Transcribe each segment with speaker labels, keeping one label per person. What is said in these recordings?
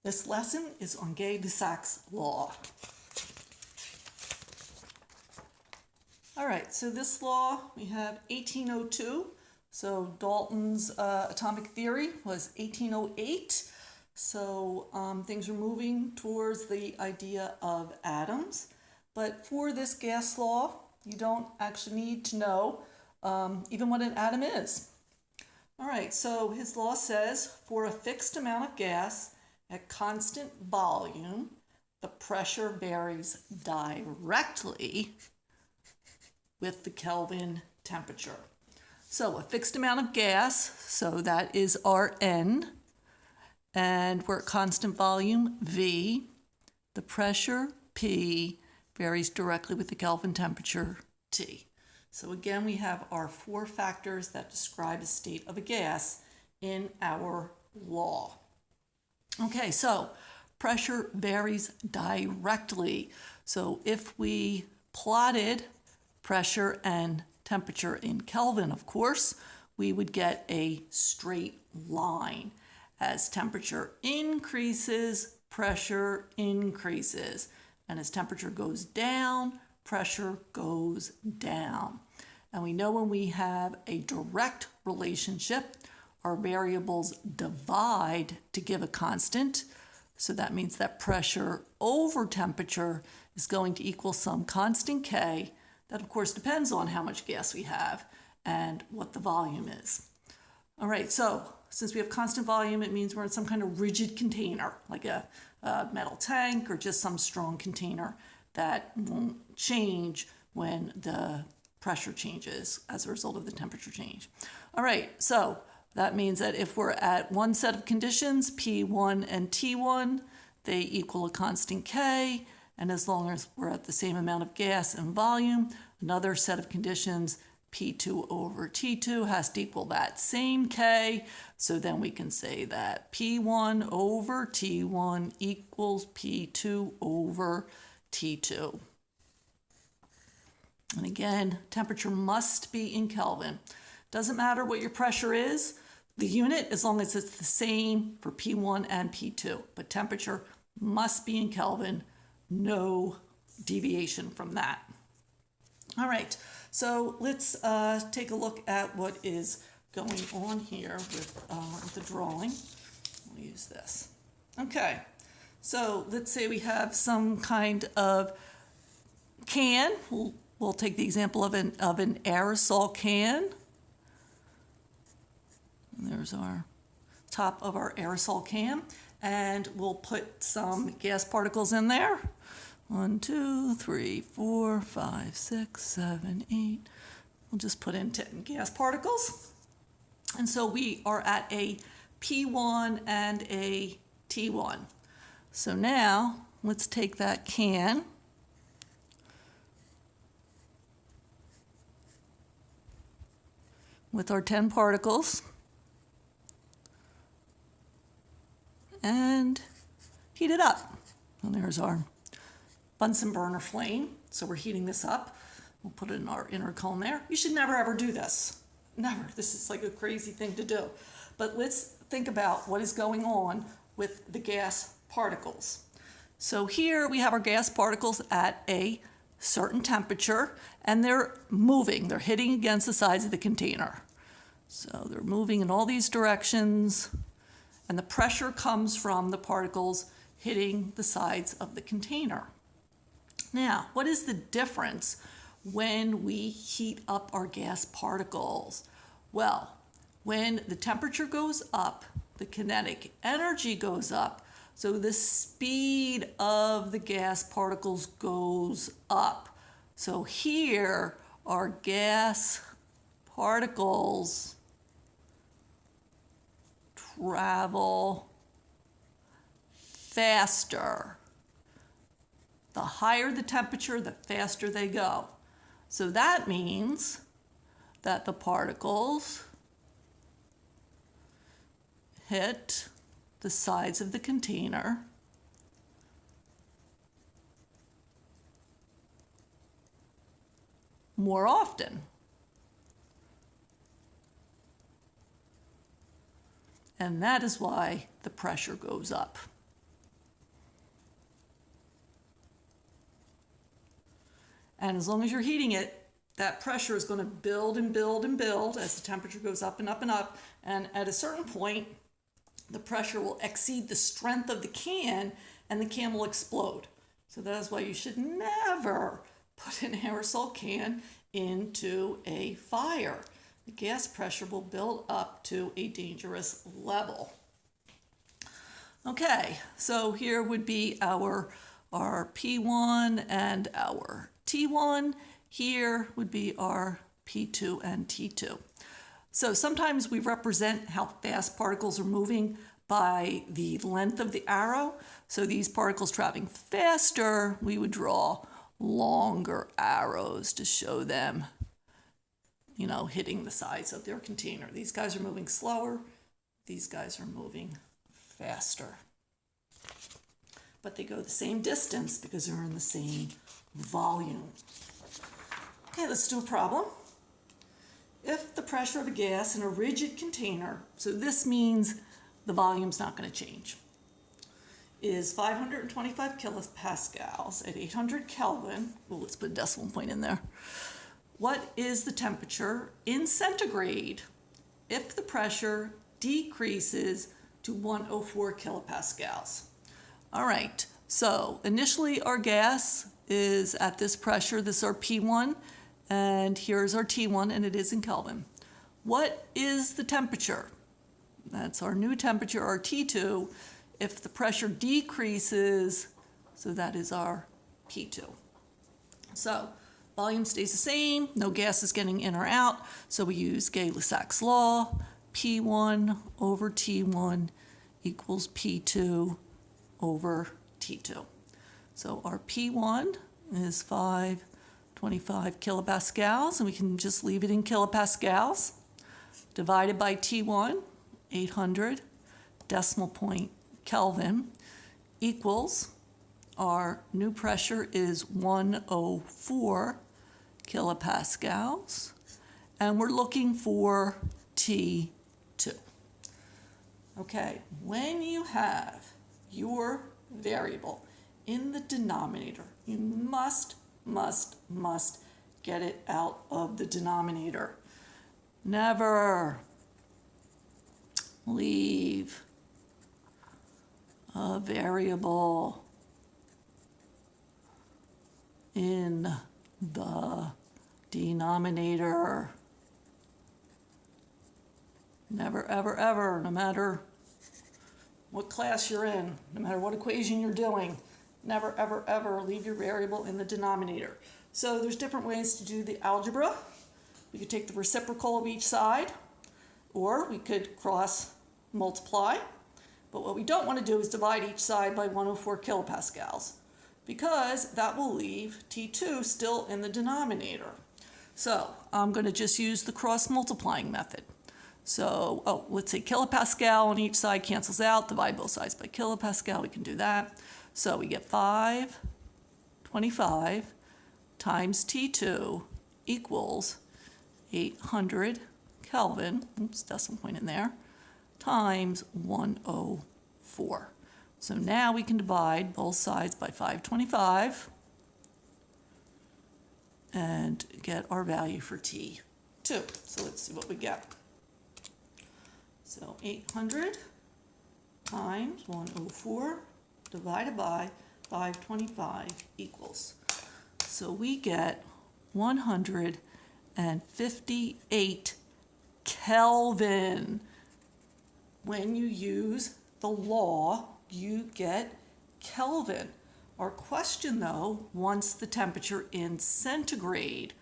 Speaker 1: This lesson is on Gay-Lussac's law. All right, so this law, we have 1802. So Dalton's atomic theory was 1808. So things are moving towards the idea of atoms. But for this gas law, you don't actually need to know even what an atom is. All right, so his law says for a fixed amount of gas at constant volume, the pressure varies directly with the Kelvin temperature. So a fixed amount of gas, so that is Rn, and we're at constant volume V. The pressure P varies directly with the Kelvin temperature T. So again, we have our four factors that describe a state of a gas in our law. Okay, so pressure varies directly. So if we plotted pressure and temperature in Kelvin, of course, we would get a straight line. As temperature increases, pressure increases. And as temperature goes down, pressure goes down. And we know when we have a direct relationship, our variables divide to give a constant. So that means that pressure over temperature is going to equal some constant K. That, of course, depends on how much gas we have and what the volume is. All right, so since we have constant volume, it means we're in some kind of rigid container, like a metal tank or just some strong container that won't change when the pressure changes as a result of the temperature change. All right, so that means that if we're at one set of conditions, P1 and T1, they equal a constant K, and as long as we're at the same amount of gas and volume, another set of conditions, P2 over T2, has to equal that same K. So then we can say that P1 over T1 equals P2 over T2. And again, temperature must be in Kelvin. Doesn't matter what your pressure is, the unit, as long as it's the same for P1 and P2. But temperature must be in Kelvin, no deviation from that. All right, so let's take a look at what is going on here with the drawing. We'll use this. Okay, so let's say we have some kind of can. We'll take the example of an aerosol can. And there's our top of our aerosol can. And we'll put some gas particles in there. 1, 2, 3, 4, 5, 6, 7, 8. We'll just put in 10 gas particles. And so we are at a P1 and a T1. So now let's take that can with our 10 particles and heat it up. And there's our Bunsen burner flame. So we're heating this up. We'll put it in our inner cone there. You should never ever do this. Never. This is like a crazy thing to do. But let's think about what is going on with the gas particles. So here we have our gas particles at a certain temperature and they're moving. They're hitting against the sides of the container. So they're moving in all these directions and the pressure comes from the particles hitting the sides of the container. Now, what is the difference when we heat up our gas particles? Well, when the temperature goes up, the kinetic energy goes up, so the speed of the gas particles goes up. So here, our gas particles travel faster. The higher the temperature, the faster they go. So that means that the particles hit the sides of the container more often. And that is why the pressure goes up. And as long as you're heating it, that pressure is going to build and build and build as the temperature goes up and up and up. And at a certain point, the pressure will exceed the strength of the can and the can will explode. So that is why you should never put an aerosol can into a fire. The gas pressure will build up to a dangerous level. Okay, so here would be our P1 and our T1. Here would be our P2 and T2. So sometimes we represent how fast particles are moving by the length of the arrow. So these particles traveling faster, we would draw longer arrows to show them, hitting the sides of their container. These guys are moving slower. These guys are moving faster. But they go the same distance because they're in the same volume. Okay, let's do a problem. If the pressure of a gas in a rigid container, so this means the volume's not going to change, is 525 kilopascals at 800 Kelvin. Well, let's put a decimal point in there. What is the temperature in centigrade if the pressure decreases to 104 kilopascals? All right, so initially our gas is at this pressure. This is our P1, and here's our T1, and it is in Kelvin. What is the temperature? That's our new temperature, our T2, if the pressure decreases, so that is our P2. So volume stays the same, no gas is getting in or out, so we use Gay-Lussac's law, P1 over T1 equals P2 over T2. So our P1 is 525 kilopascals, and we can just leave it in kilopascals, divided by T1, 800 decimal point Kelvin, equals our new pressure is 104 kilopascals, and we're looking for T2. Okay, when you have your variable in the denominator, you must get it out of the denominator. Never leave a variable in the denominator. Never, ever, ever, no matter what class you're in, no matter what equation you're doing, never, ever, ever leave your variable in the denominator. So there's different ways to do the algebra. We could take the reciprocal of each side, or we could cross multiply. But what we don't want to do is divide each side by 104 kilopascals, because that will leave T2 still in the denominator. So I'm going to just use the cross multiplying method. So, let's say kilopascal on each side cancels out, divide both sides by kilopascal, we can do that. So we get 525 times T2 equals 800 Kelvin, oops, decimal point in there, times 104. So now we can divide both sides by 525 and get our value for T2. So let's see what we get. So 800 times 104 divided by 525 equals. So we get 158 Kelvin. When you use the law, you get Kelvin. Our question, though, wants the temperature in centigrade.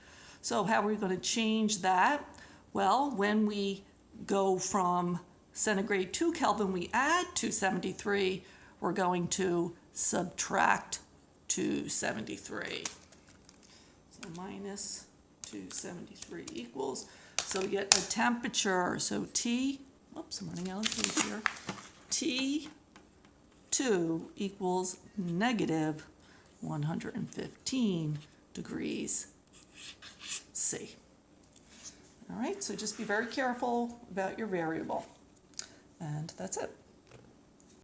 Speaker 1: So how are we going to change that? Well, when we go from centigrade to Kelvin, we add 273. We're going to subtract 273. So minus 273 equals. So we get a temperature. So T, oops, I'm running out of page here. T2 equals negative 115 degrees C. All right, so just be very careful about your variable. And that's it.